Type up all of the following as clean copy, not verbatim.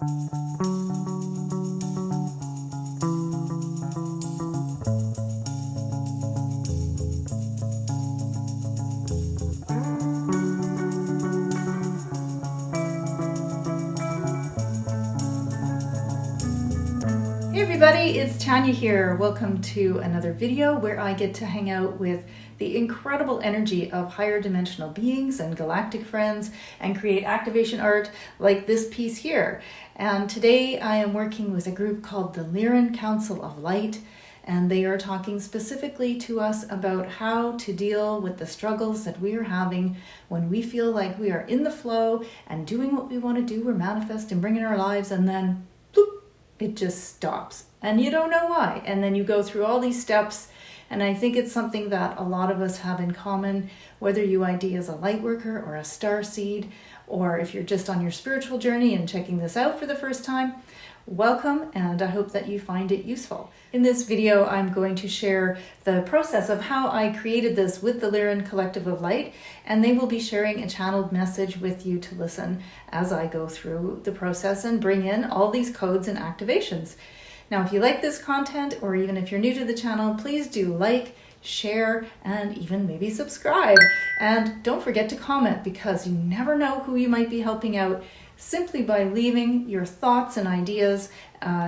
Hey everybody, it's Tanya here. Welcome to another video where I get to hang out with the incredible energy of higher dimensional beings and galactic friends and create activation art like this piece here. And today I am working with a group called the Lyran Council of Light, and they are talking specifically to us about how to deal with the struggles that we are having when we feel like we are in the flow and doing what we want to do, we're manifesting, bringing our lives, and then it just stops and you don't know why. And then you go through all these steps. And I think it's something that a lot of us have in common, whether you ID as a light worker or a starseed, or if you're just on your spiritual journey and checking this out for the first time, welcome, and I hope that you find it useful. In this video, I'm going to share the process of how I created this with the Lyran Collective of Light, and they will be sharing a channeled message with you to listen as I go through the process and bring in all these codes and activations. Now, if you like this content, or even if you're new to the channel, please do like, share, and even maybe subscribe. And don't forget to comment, because you never know who you might be helping out simply by leaving your thoughts and ideas.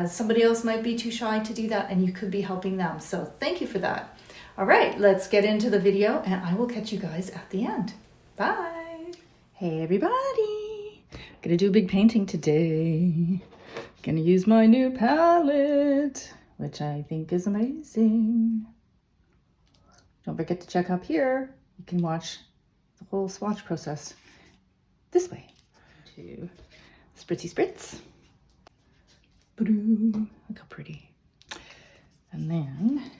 Somebody else might be too shy to do that, and you could be helping them. So thank you for that. All right, let's get into the video, and I will catch you guys at the end. Bye. Hey everybody, gonna do a big painting today. Gonna use my new palette, which I think is amazing. Don't forget to check up here. You can watch the whole swatch process this way. To spritzy spritz. Look how pretty. And then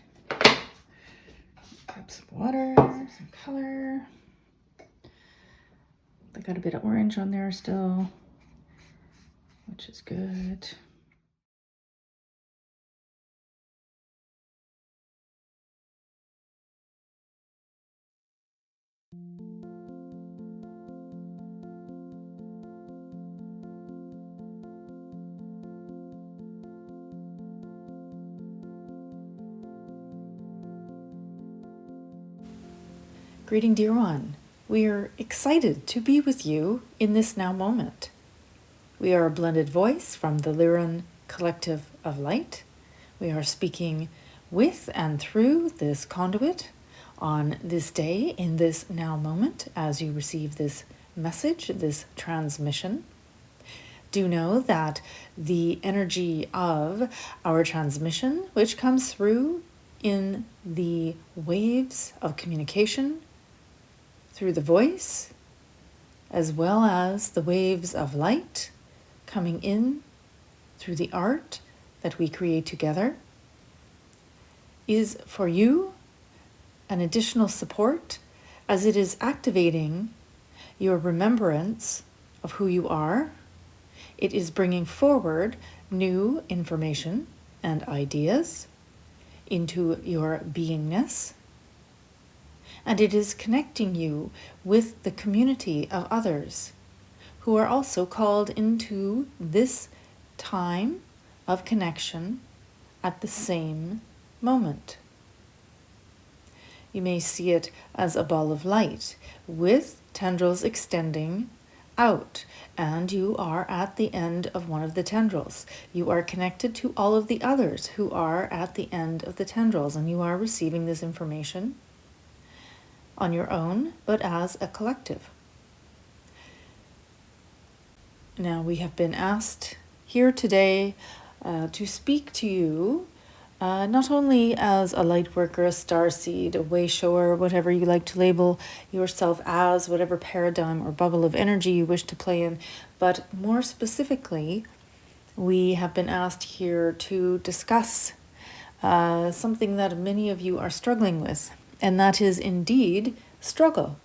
grab some water, some color. I got a bit of orange on there still, which is good. Greeting, dear one. We are excited to be with you in this now moment. We are a blended voice from the Lyran Collective of Light. We are speaking with and through this conduit on this day, in this now moment, as you receive this message, this transmission. Do know that the energy of our transmission, which comes through in the waves of communication, through the voice, as well as the waves of light coming in through the art that we create together, is for you an additional support, as it is activating your remembrance of who you are. It is bringing forward new information and ideas into your beingness. And it is connecting you with the community of others who are also called into this time of connection at the same moment. You may see it as a ball of light with tendrils extending out, and you are at the end of one of the tendrils. You are connected to all of the others who are at the end of the tendrils, and you are receiving this information on your own, but as a collective. Now, we have been asked here today to speak to you not only as a light worker, a starseed, a way shower, whatever you like to label yourself as, whatever paradigm or bubble of energy you wish to play in, but more specifically, we have been asked here to discuss something that many of you are struggling with, and that is indeed struggle.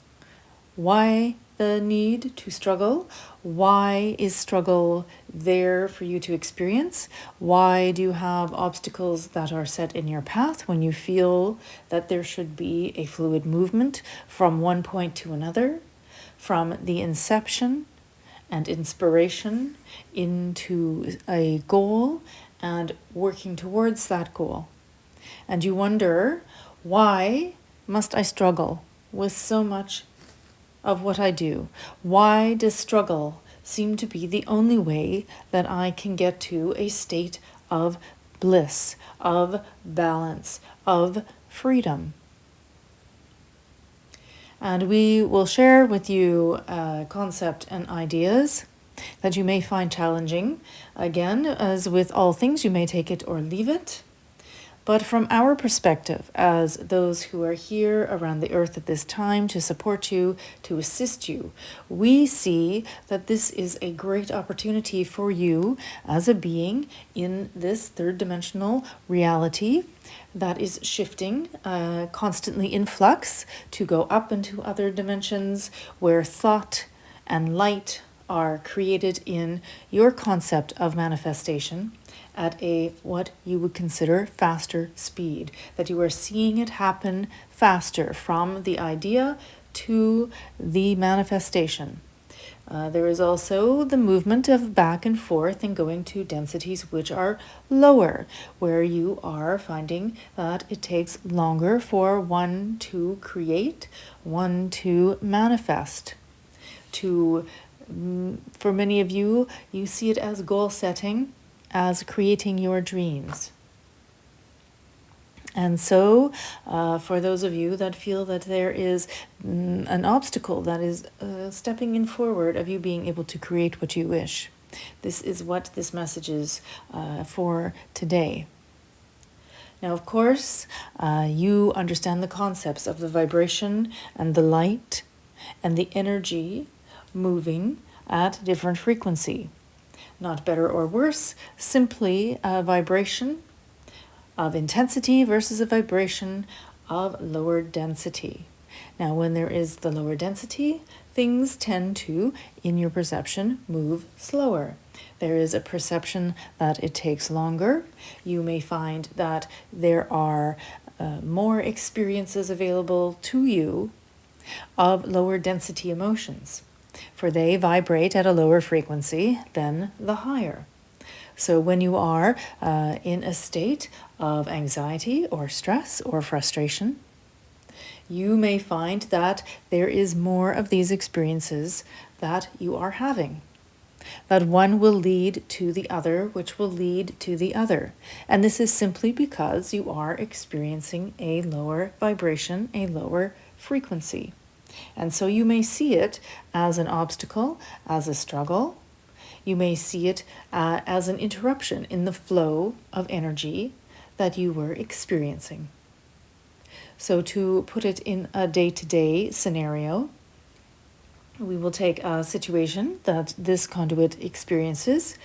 Why the need to struggle? Why is struggle there for you to experience? Why do you have obstacles that are set in your path when you feel that there should be a fluid movement from one point to another, from the inception and inspiration into a goal and working towards that goal. And you wonder, why must I struggle with so much of what I do? Why does struggle seem to be the only way that I can get to a state of bliss, of balance, of freedom? And we will share with you concept and ideas that you may find challenging. Again, as with all things, you may take it or leave it. But from our perspective, as those who are here around the earth at this time to support you, to assist you, we see that this is a great opportunity for you as a being in this third dimensional reality that is shifting, constantly in flux, to go up into other dimensions where thought and light are created in your concept of manifestation at a what you would consider faster speed, that you are seeing it happen faster from the idea to the manifestation. There is also the movement of back and forth and going to densities which are lower, where you are finding that it takes longer for one to create, one to manifest. For many of you, you see it as goal setting, as creating your dreams. And so, for those of you that feel that there is an obstacle that is stepping in forward of you being able to create what you wish, this is what this message is for today. Now, of course, you understand the concepts of the vibration and the light and the energy moving at different frequency. Not better or worse, simply a vibration of intensity versus a vibration of lower density. Now, when there is the lower density, things tend to, in your perception, move slower. There is a perception that it takes longer. You may find that there are more experiences available to you of lower density emotions, for they vibrate at a lower frequency than the higher. So when you are in a state of anxiety or stress or frustration, you may find that there is more of these experiences that you are having. That one will lead to the other, which will lead to the other. And this is simply because you are experiencing a lower vibration, a lower frequency. And so you may see it as an obstacle, as a struggle. You may see it as an interruption in the flow of energy that you were experiencing. So to put it in a day-to-day scenario, we will take a situation that this conduit experiences,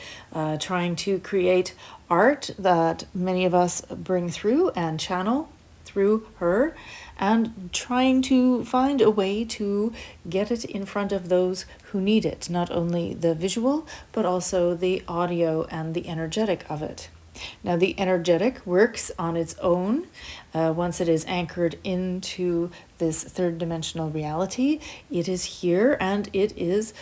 trying to create art that many of us bring through and channel through her, and trying to find a way to get it in front of those who need it, not only the visual, but also the audio and the energetic of it. Now, the energetic works on its own once it is anchored into this third dimensional reality. It is here and it is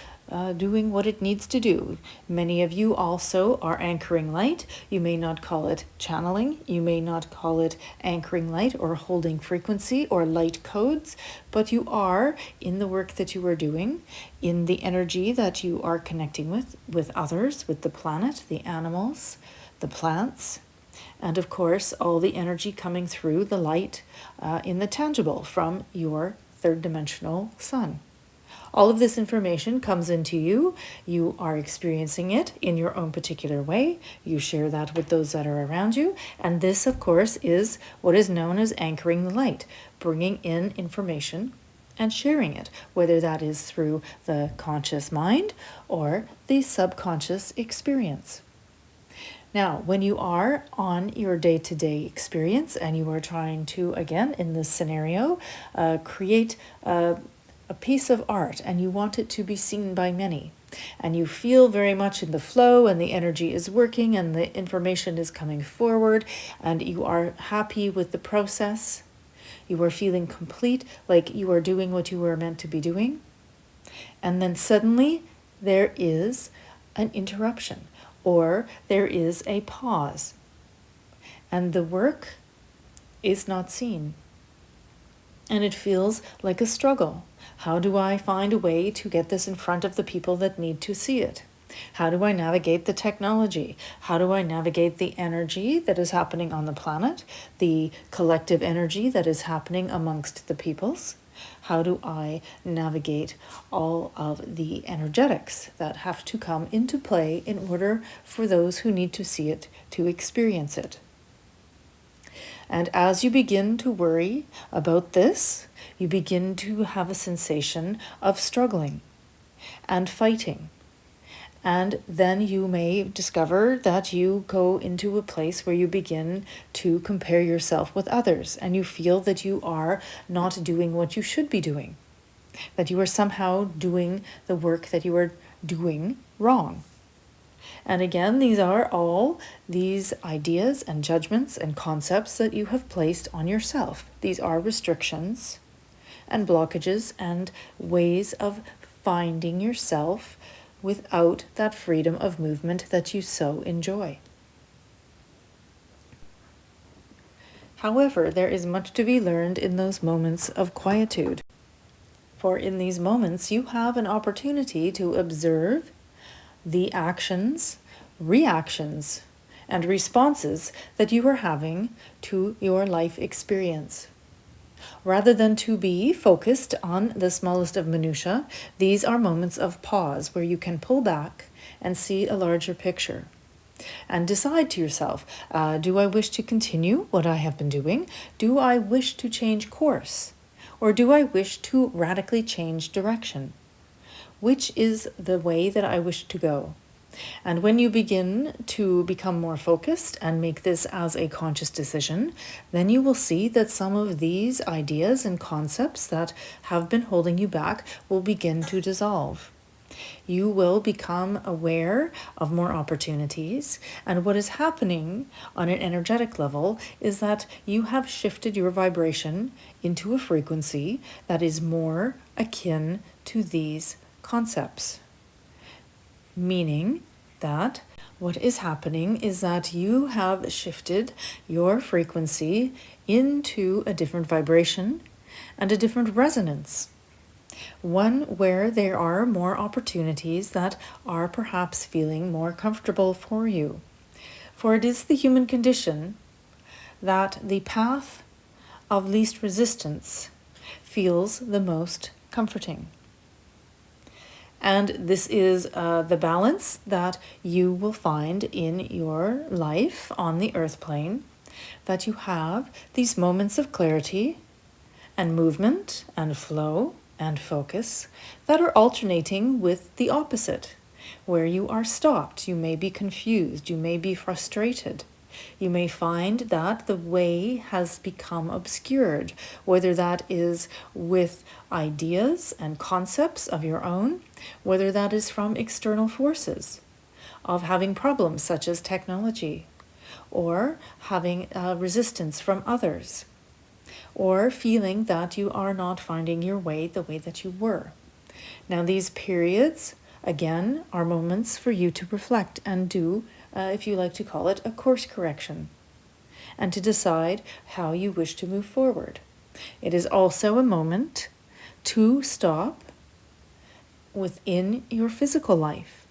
doing what it needs to do. Many of you also are anchoring light. You may not call it channeling. You may not call it anchoring light or holding frequency or light codes, but you are in the work that you are doing, in the energy that you are connecting with others, with the planet, the animals, the plants, and of course all the energy coming through the light in the tangible from your third dimensional sun. All of this information comes into you. You are experiencing it in your own particular way. You share that with those that are around you. And this, of course, is what is known as anchoring the light, bringing in information and sharing it, whether that is through the conscious mind or the subconscious experience. Now, when you are on your day-to-day experience and you are trying to, again, in this scenario, create a piece of art and you want it to be seen by many, and you feel very much in the flow and the energy is working and the information is coming forward and you are happy with the process, you are feeling complete, like you are doing what you were meant to be doing, and then suddenly there is an interruption or there is a pause, and the work is not seen. And it feels like a struggle. How do I find a way to get this in front of the people that need to see it? How do I navigate the technology? How do I navigate the energy that is happening on the planet, the collective energy that is happening amongst the peoples? How do I navigate all of the energetics that have to come into play in order for those who need to see it to experience it? And as you begin to worry about this, you begin to have a sensation of struggling and fighting. And then you may discover that you go into a place where you begin to compare yourself with others, and you feel that you are not doing what you should be doing, that you are somehow doing the work that you are doing wrong. And again, these are all these ideas and judgments and concepts that you have placed on yourself. These are restrictions and blockages and ways of finding yourself without that freedom of movement that you so enjoy. However, there is much to be learned in those moments of quietude. For in these moments, you have an opportunity to observe the actions, reactions, and responses that you are having to your life experience. Rather than to be focused on the smallest of minutiae, these are moments of pause where you can pull back and see a larger picture and decide to yourself, do I wish to continue what I have been doing? Do I wish to change course? Or do I wish to radically change direction? Which is the way that I wish to go? And when you begin to become more focused and make this as a conscious decision, then you will see that some of these ideas and concepts that have been holding you back will begin to dissolve. You will become aware of more opportunities, and what is happening on an energetic level is that you have shifted your vibration into a frequency that is more akin to these concepts. Meaning that what is happening is that you have shifted your frequency into a different vibration and a different resonance. One where there are more opportunities that are perhaps feeling more comfortable for you. For it is the human condition that the path of least resistance feels the most comforting. And this is the balance that you will find in your life on the earth plane, that you have these moments of clarity and movement and flow and focus that are alternating with the opposite, where you are stopped, you may be confused, you may be frustrated. You may find that the way has become obscured, whether that is with ideas and concepts of your own, whether that is from external forces, of having problems such as technology, or having resistance from others, or feeling that you are not finding your way the way that you were. Now, these periods, again, are moments for you to reflect and do if you like to call it, a course correction, and to decide how you wish to move forward. It is also a moment to stop within your physical life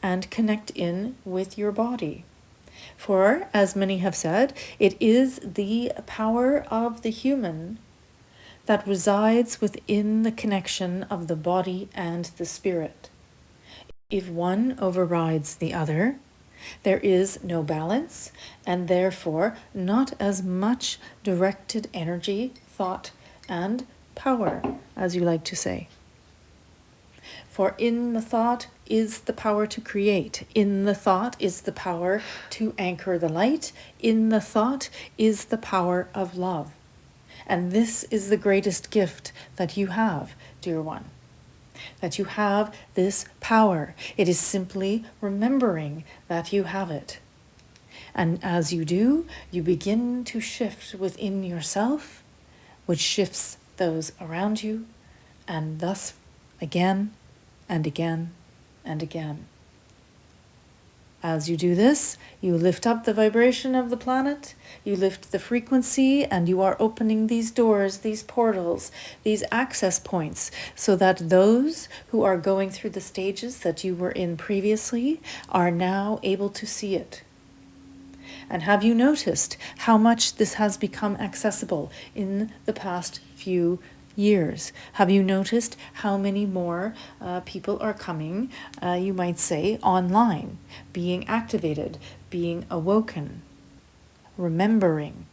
and connect in with your body. For, as many have said, it is the power of the human that resides within the connection of the body and the spirit. If one overrides the other, there is no balance, and therefore not as much directed energy, thought, and power, as you like to say. For in the thought is the power to create. In the thought is the power to anchor the light. In the thought is the power of love. And this is the greatest gift that you have, dear one. That you have this power. It is simply remembering that you have it. And as you do, you begin to shift within yourself, which shifts those around you, and thus again and again and again. As you do this, you lift up the vibration of the planet, you lift the frequency, and you are opening these doors, these portals, these access points, so that those who are going through the stages that you were in previously are now able to see it. And have you noticed how much this has become accessible in the past few years? Have you noticed how many more people are coming, you might say, online, being activated, being awoken, remembering?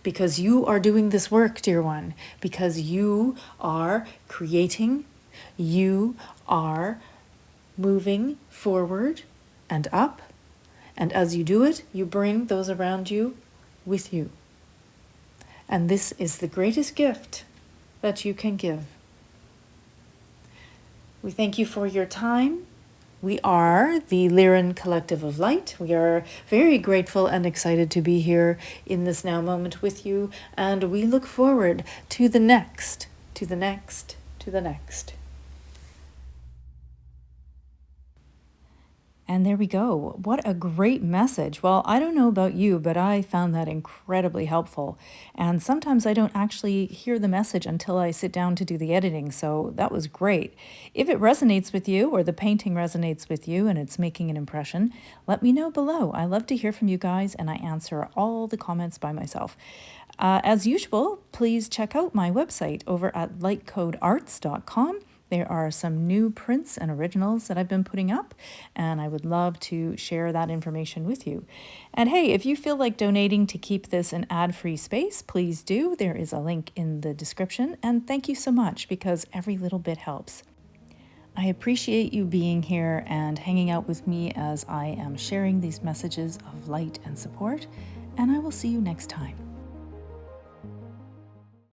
Because you are doing this work, dear one, because you are creating, you are moving forward and up, and as you do it, you bring those around you with you. And this is the greatest gift that you can give. We thank you for your time. We are the Lyran Collective of Light. We are very grateful and excited to be here in this now moment with you. And we look forward to the next, to the next, to the next. And there we go. What a great message. Well, I don't know about you, but I found that incredibly helpful. And sometimes I don't actually hear the message until I sit down to do the editing, so that was great. If it resonates with you, or the painting resonates with you and it's making an impression, let me know below. I love to hear from you guys, and I answer all the comments by myself. As usual, please check out my website over at lightcodearts.com. There are some new prints and originals that I've been putting up, and I would love to share that information with you. And hey, if you feel like donating to keep this an ad-free space, please do. There is a link in the description, and thank you so much, because every little bit helps. I appreciate you being here and hanging out with me as I am sharing these messages of light and support, and I will see you next time.